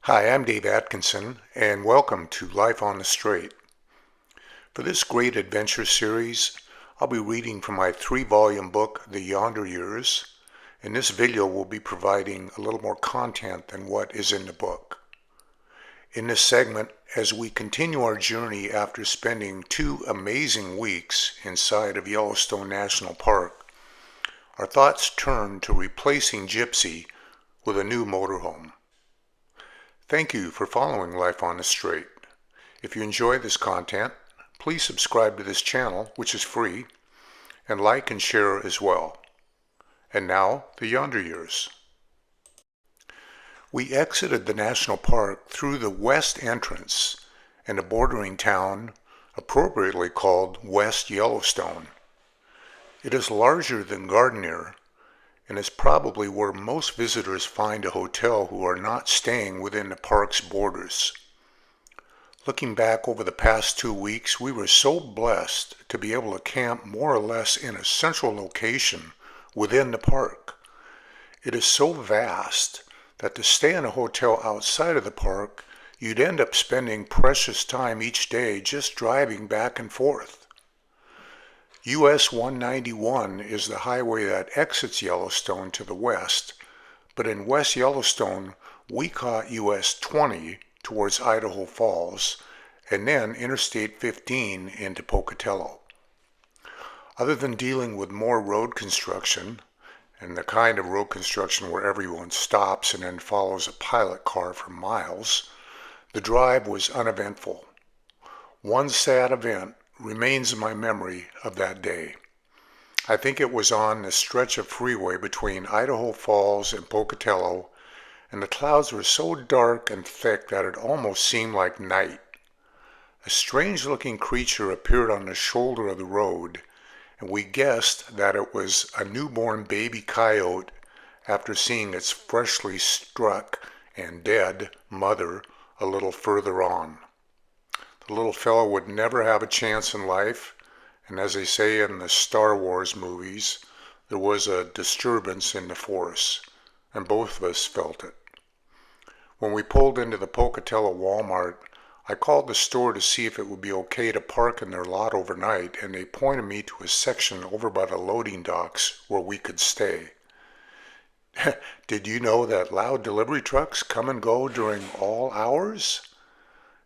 Hi, I'm Dave Atkinson, and welcome to Life on the Straight. For this great adventure series, I'll be reading from my 3-volume book, The Yonder Years. In this video, we'll be providing a little more content than what is in the book. In this segment, as we continue our journey after spending 2 amazing weeks inside of Yellowstone National Park, our thoughts turn to replacing Gypsy with a new motorhome. Thank you for following Life on the Straight. If you enjoy this content, please subscribe to this channel, which is free, and like and share as well. And now, the Yonder Years. We exited the national park through the west entrance in a bordering town appropriately called West Yellowstone. It is larger than Gardiner, and is probably where most visitors find a hotel who are not staying within the park's borders. Looking back over the past 2 weeks, we were so blessed to be able to camp more or less in a central location within the park. It is so vast that to stay in a hotel outside of the park, you'd end up spending precious time each day just driving back and forth. US 191 is the highway that exits Yellowstone to the west, but in West Yellowstone, we caught US 20 towards Idaho Falls, and then Interstate 15 into Pocatello. Other than dealing with more road construction, and the kind of road construction where everyone stops and then follows a pilot car for miles, the drive was uneventful. One sad event remains in my memory of that day. I think it was on the stretch of freeway between Idaho Falls and Pocatello, and the clouds were so dark and thick that it almost seemed like night. A strange-looking creature appeared on the shoulder of the road, and we guessed that it was a newborn baby coyote after seeing its freshly struck and dead mother a little further on. The little fellow would never have a chance in life, and as they say in the Star Wars movies, there was a disturbance in the force, and both of us felt it. When we pulled into the Pocatello Walmart, I called the store to see if it would be okay to park in their lot overnight, and they pointed me to a section over by the loading docks where we could stay. Did you know that loud delivery trucks come and go during all hours?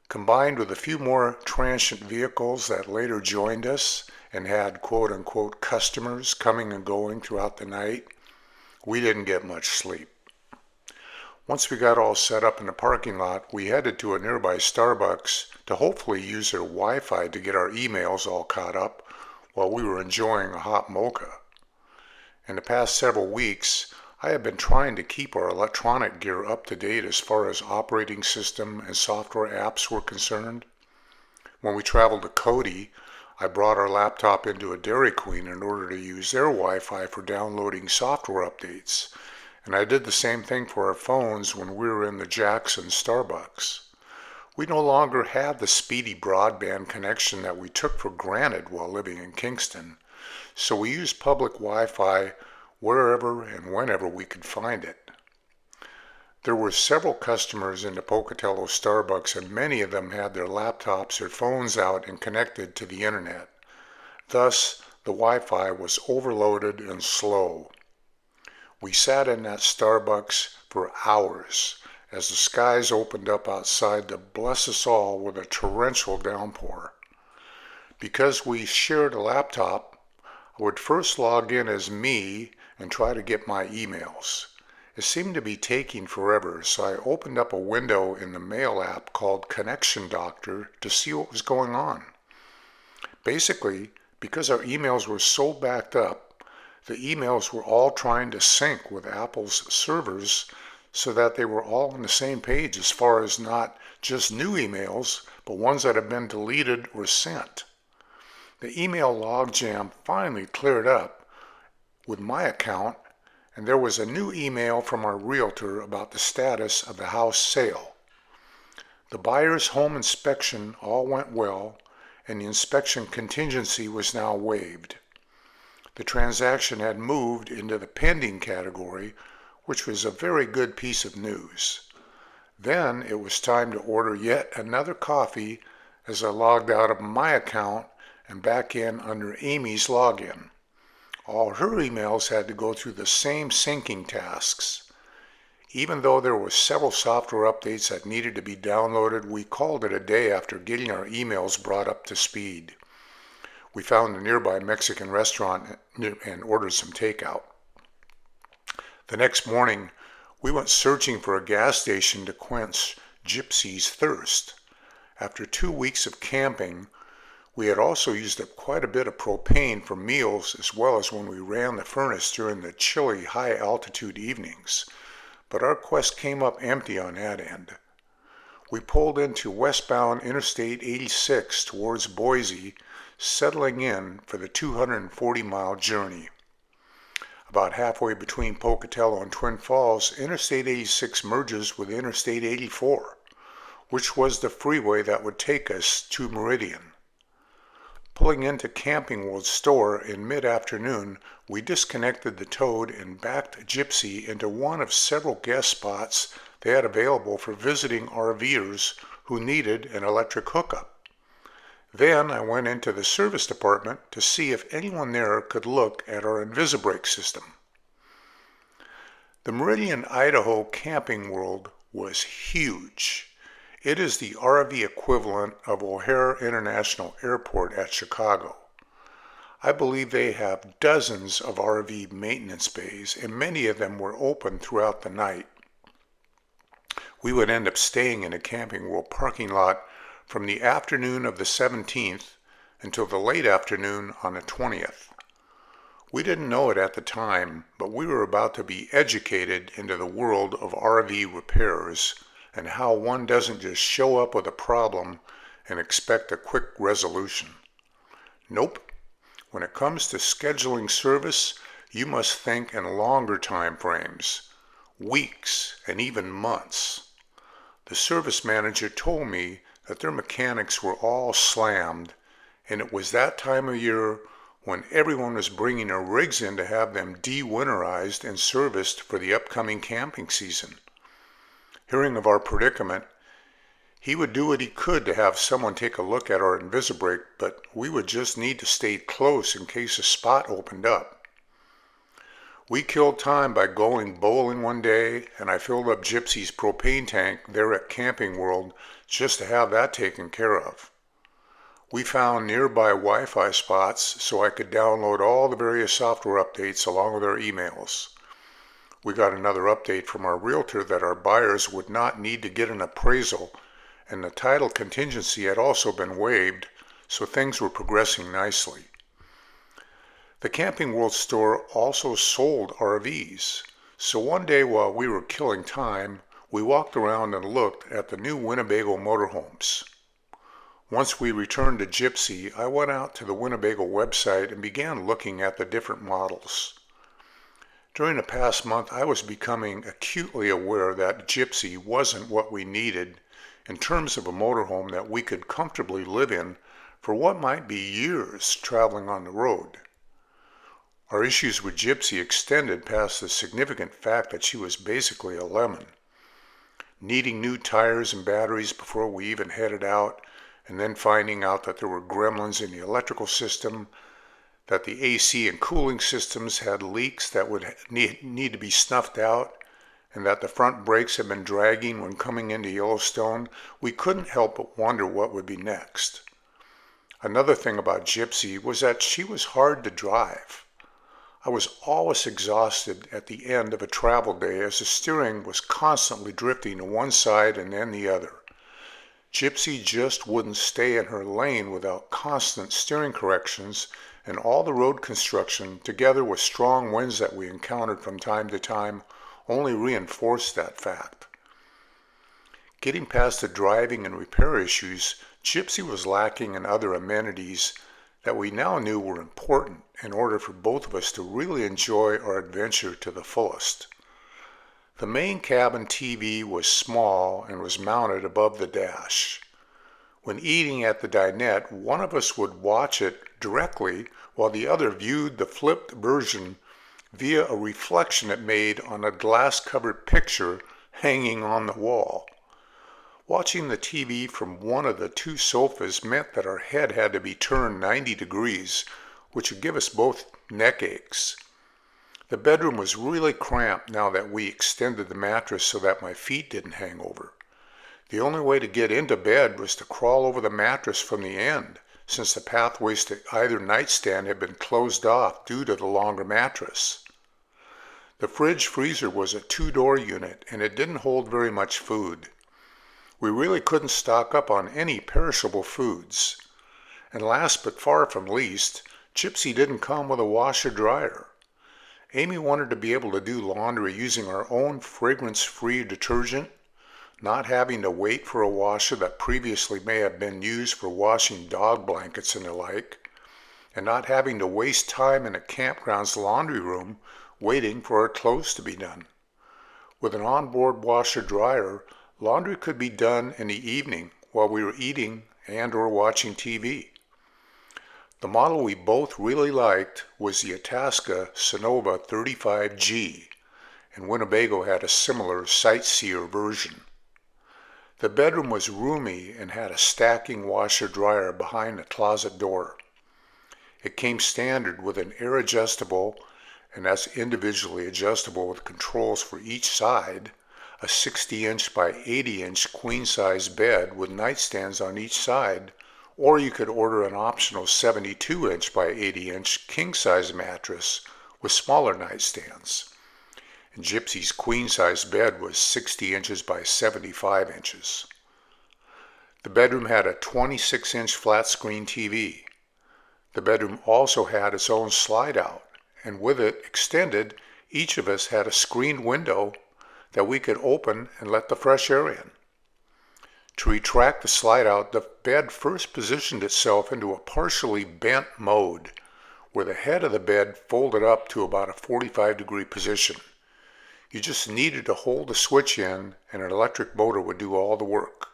Combined with a few more transient vehicles that later joined us and had quote-unquote customers coming and going throughout the night, we didn't get much sleep. Once we got all set up in the parking lot, we headed to a nearby Starbucks to hopefully use their Wi-Fi to get our emails all caught up while we were enjoying a hot mocha. In the past several weeks, I have been trying to keep our electronic gear up to date as far as operating system and software apps were concerned. When we traveled to Cody, I brought our laptop into a Dairy Queen in order to use their Wi-Fi for downloading software updates, and I did the same thing for our phones when we were in the Jackson Starbucks. We no longer have the speedy broadband connection that we took for granted while living in Kingston, so we used public Wi-Fi wherever and whenever we could find it. There were several customers in the Pocatello Starbucks, and many of them had their laptops or phones out and connected to the internet. Thus, the Wi-Fi was overloaded and slow. We sat in that Starbucks for hours as the skies opened up outside to bless us all with a torrential downpour. Because we shared a laptop, I would first log in as me and try to get my emails. It seemed to be taking forever, so I opened up a window in the mail app called Connection Doctor to see what was going on. Basically, because our emails were so backed up, the emails were all trying to sync with Apple's servers so that they were all on the same page as far as not just new emails, but ones that had been deleted or sent. The email logjam finally cleared up with my account, and there was a new email from our realtor about the status of the house sale. The buyer's home inspection all went well, and the inspection contingency was now waived. The transaction had moved into the pending category, which was a very good piece of news. Then it was time to order yet another coffee as I logged out of my account and back in under Amy's login. All her emails had to go through the same syncing tasks. Even though there were several software updates that needed to be downloaded, we called it a day after getting our emails brought up to speed. We found a nearby Mexican restaurant and ordered some takeout. The next morning, we went searching for a gas station to quench Gypsy's thirst. After 2 weeks of camping, we had also used up quite a bit of propane for meals as well as when we ran the furnace during the chilly high-altitude evenings. But our quest came up empty on that end. We pulled into westbound Interstate 86 towards Boise, settling in for the 240-mile journey. About halfway between Pocatello and Twin Falls, Interstate 86 merges with Interstate 84, which was the freeway that would take us to Meridian. Pulling into Camping World store in mid-afternoon, we disconnected the Toad and backed Gypsy into one of several guest spots they had available for visiting RVers who needed an electric hookup. Then I went into the service department to see if anyone there could look at our InvisiBrake system. The Meridian, Idaho Camping World was huge. It is the RV equivalent of O'Hare International Airport at Chicago. I believe they have dozens of RV maintenance bays, and many of them were open throughout the night. We would end up staying in a Camping World parking lot from the afternoon of the 17th until the late afternoon on the 20th. We didn't know it at the time, but we were about to be educated into the world of RV repairs and how one doesn't just show up with a problem and expect a quick resolution. Nope. When it comes to scheduling service, you must think in longer time frames, weeks and even months. The service manager told me that their mechanics were all slammed, and it was that time of year when everyone was bringing their rigs in to have them de-winterized and serviced for the upcoming camping season. Hearing of our predicament, he would do what he could to have someone take a look at our InvisiBrake, but we would just need to stay close in case a spot opened up. We killed time by going bowling one day, and I filled up Gypsy's propane tank there at Camping World just to have that taken care of. We found nearby Wi-Fi spots so I could download all the various software updates along with our emails. We got another update from our realtor that our buyers would not need to get an appraisal, and the title contingency had also been waived, so things were progressing nicely. The Camping World store also sold RVs, so one day while we were killing time, we walked around and looked at the new Winnebago motorhomes. Once we returned to Gypsy, I went out to the Winnebago website and began looking at the different models. During the past month, I was becoming acutely aware that Gypsy wasn't what we needed in terms of a motorhome that we could comfortably live in for what might be years traveling on the road. Our issues with Gypsy extended past the significant fact that she was basically a lemon, needing new tires and batteries before we even headed out, and then finding out that there were gremlins in the electrical system, that the AC and cooling systems had leaks that would need to be snuffed out, and that the front brakes had been dragging when coming into Yellowstone. We couldn't help but wonder what would be next. Another thing about Gypsy was that she was hard to drive. I was always exhausted at the end of a travel day as the steering was constantly drifting to one side and then the other. Gypsy just wouldn't stay in her lane without constant steering corrections, and all the road construction, together with strong winds that we encountered from time to time, only reinforced that fact. Getting past the driving and repair issues, Gypsy was lacking in other amenities that we now knew were important in order for both of us to really enjoy our adventure to the fullest. The main cabin TV was small and was mounted above the dash. When eating at the dinette, one of us would watch it directly while the other viewed the flipped version via a reflection it made on a glass-covered picture hanging on the wall. Watching the TV from one of the two sofas meant that our head had to be turned 90 degrees, which would give us both neck aches. The bedroom was really cramped now that we extended the mattress so that my feet didn't hang over. The only way to get into bed was to crawl over the mattress from the end, since the pathways to either nightstand had been closed off due to the longer mattress. The fridge-freezer was a two-door unit, and it didn't hold very much food. We really couldn't stock up on any perishable foods. And last but far from least, Gypsy didn't come with a washer-dryer. Amy wanted to be able to do laundry using our own fragrance-free detergent, not having to wait for a washer that previously may have been used for washing dog blankets and the like, and not having to waste time in a campground's laundry room waiting for our clothes to be done. With an onboard washer-dryer, laundry could be done in the evening while we were eating and or watching TV. The model we both really liked was the Itasca Sunova 35G, and Winnebago had a similar sightseer version. The bedroom was roomy and had a stacking washer-dryer behind the closet door. It came standard with an air adjustable, and that's individually adjustable with controls for each side, a 60-inch by 80-inch queen-size bed with nightstands on each side, or you could order an optional 72-inch by 80-inch king-size mattress with smaller nightstands. And Gypsy's queen-size bed was 60 inches by 75 inches. The bedroom had a 26-inch flat-screen TV. The bedroom also had its own slide-out, and with it extended, each of us had a screened window that we could open and let the fresh air in. To retract the slide-out, the bed first positioned itself into a partially bent mode, where the head of the bed folded up to about a 45-degree position. You just needed to hold the switch in, and an electric motor would do all the work.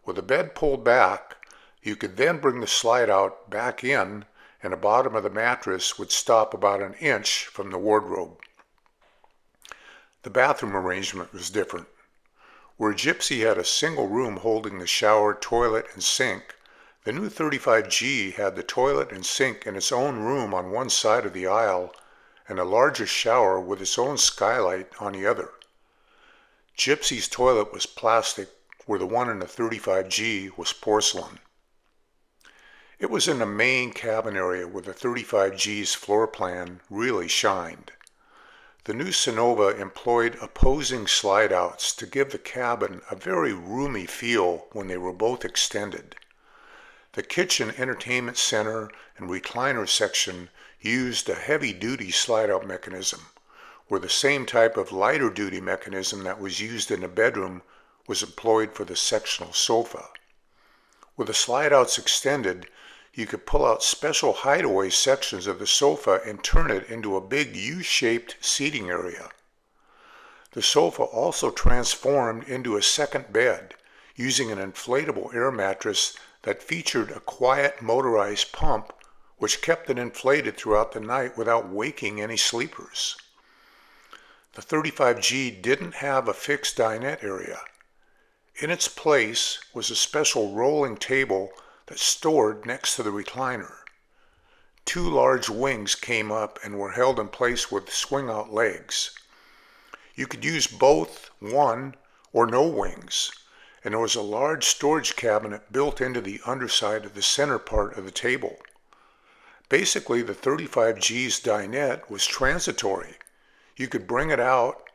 With the bed pulled back, you could then bring the slide-out back in, and the bottom of the mattress would stop about an inch from the wardrobe. The bathroom arrangement was different. Where Gypsy had a single room holding the shower, toilet, and sink, the new 35G had the toilet and sink in its own room on one side of the aisle and a larger shower with its own skylight on the other. Gypsy's toilet was plastic, where the one in the 35G was porcelain. It was in the main cabin area where the 35G's floor plan really shined. The new Sunova employed opposing slide-outs to give the cabin a very roomy feel when they were both extended. The kitchen entertainment center and recliner section used a heavy-duty slide-out mechanism, where the same type of lighter-duty mechanism that was used in the bedroom was employed for the sectional sofa. With the slide-outs extended, you could pull out special hideaway sections of the sofa and turn it into a big U-shaped seating area. The sofa also transformed into a second bed using an inflatable air mattress that featured a quiet motorized pump which kept it inflated throughout the night without waking any sleepers. The 35G didn't have a fixed dinette area. In its place was a special rolling table that stored next to the recliner. Two large wings came up and were held in place with swing-out legs. You could use both one or no wings, and there was a large storage cabinet built into the underside of the center part of the table. Basically, the 35G's dinette was transitory. You could bring it out,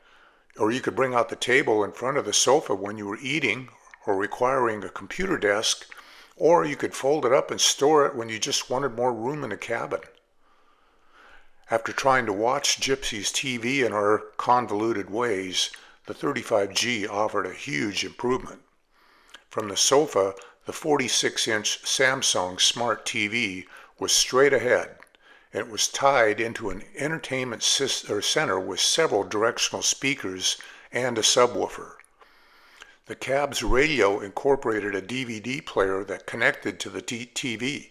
or you could bring out the table in front of the sofa when you were eating or requiring a computer desk, or you could fold it up and store it when you just wanted more room in the cabin. After trying to watch Gypsy's TV in our convoluted ways, the 35G offered a huge improvement. From the sofa, the 46-inch Samsung Smart TV was straight ahead, and it was tied into an entertainment center with several directional speakers and a subwoofer. The cab's radio incorporated a DVD player that connected to the TV.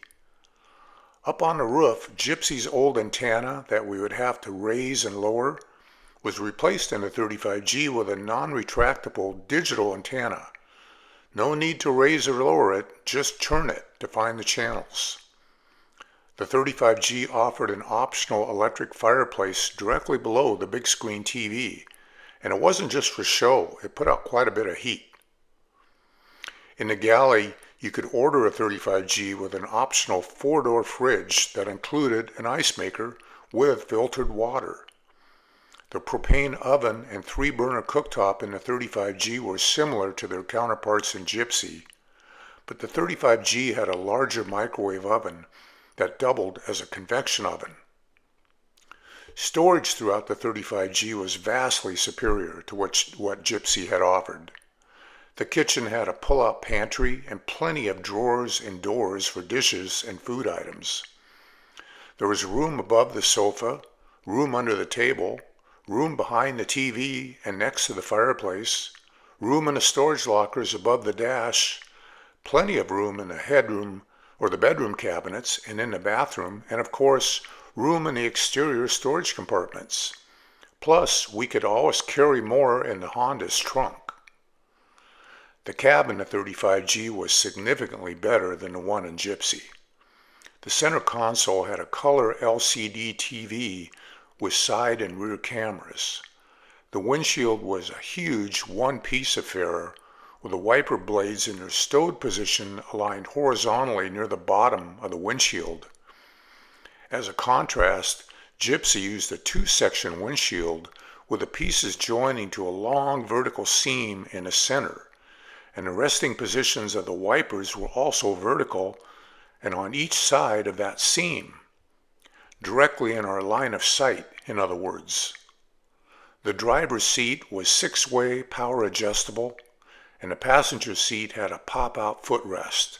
Up on the roof, Gypsy's old antenna that we would have to raise and lower was replaced in the 35G with a non-retractable digital antenna. No need to raise or lower it, just turn it to find the channels. The 35G offered an optional electric fireplace directly below the big screen TV, and it wasn't just for show, it put out quite a bit of heat. In the galley, you could order a 35G with an optional 4-door fridge that included an ice maker with filtered water. The propane oven and 3-burner cooktop in the 35G were similar to their counterparts in Gypsy, but the 35G had a larger microwave oven that doubled as a convection oven. Storage throughout the 35G was vastly superior to what Gypsy had offered. The kitchen had a pull-out pantry and plenty of drawers and doors for dishes and food items. There was room above the sofa, room under the table, room behind the TV and next to the fireplace, room in the storage lockers above the dash, plenty of room in the headroom or the bedroom cabinets and in the bathroom, and of course, room in the exterior storage compartments. Plus, we could always carry more in the Honda's trunk. The cab in the 35G was significantly better than the one in Gypsy. The center console had a color LCD TV with side and rear cameras. The windshield was a huge one-piece affair with the wiper blades in their stowed position aligned horizontally near the bottom of the windshield. As a contrast, Gypsy used a 2-section windshield with the pieces joining to a long vertical seam in the center, and the resting positions of the wipers were also vertical and on each side of that seam, directly in our line of sight, in other words. The driver's seat was 6-way power adjustable, and the passenger seat had a pop-out footrest.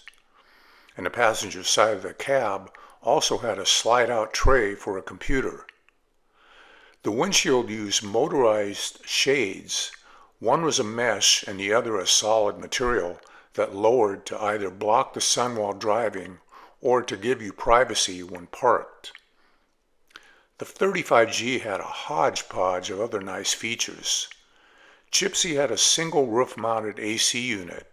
And the passenger side of the cab also had a slide-out tray for a computer. The windshield used motorized shades. One was a mesh and the other a solid material that lowered to either block the sun while driving or to give you privacy when parked. The 35G had a hodgepodge of other nice features. Gypsy had a single roof-mounted AC unit.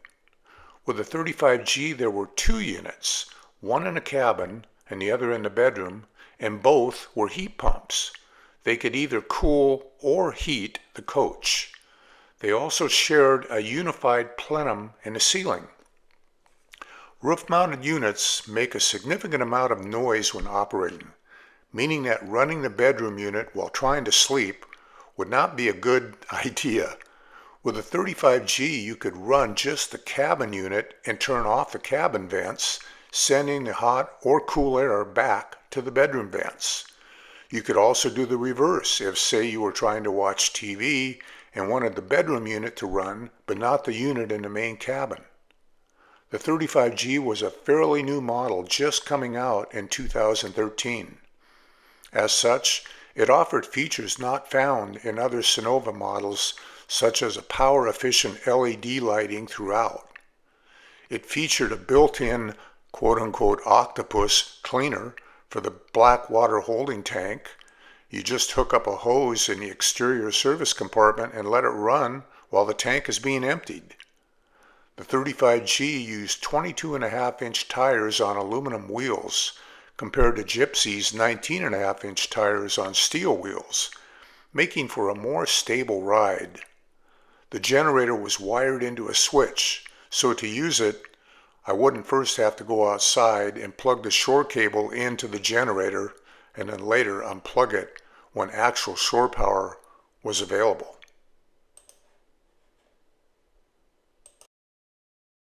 With the 35G there were 2 units, one in a cabin and the other in the bedroom, and both were heat pumps. They could either cool or heat the coach. They also shared a unified plenum in the ceiling. Roof-mounted units make a significant amount of noise when operating, meaning that running the bedroom unit while trying to sleep would not be a good idea. With a 35G, you could run just the cabin unit and turn off the cabin vents, sending the hot or cool air back to the bedroom vents. You could also do the reverse if, say, you were trying to watch TV and wanted the bedroom unit to run, but not the unit in the main cabin. The 35G was a fairly new model just coming out in 2013. As such, it offered features not found in other Sunova models, such as a power-efficient LED lighting throughout. It featured a built-in quote-unquote octopus cleaner for the black water holding tank. You just hook up a hose in the exterior service compartment and let it run while the tank is being emptied. The 35G used 22.5-inch tires on aluminum wheels compared to Gypsy's 19.5-inch tires on steel wheels, making for a more stable ride. The generator was wired into a switch, so to use it, I wouldn't first have to go outside and plug the shore cable into the generator and then later unplug it when actual shore power was available.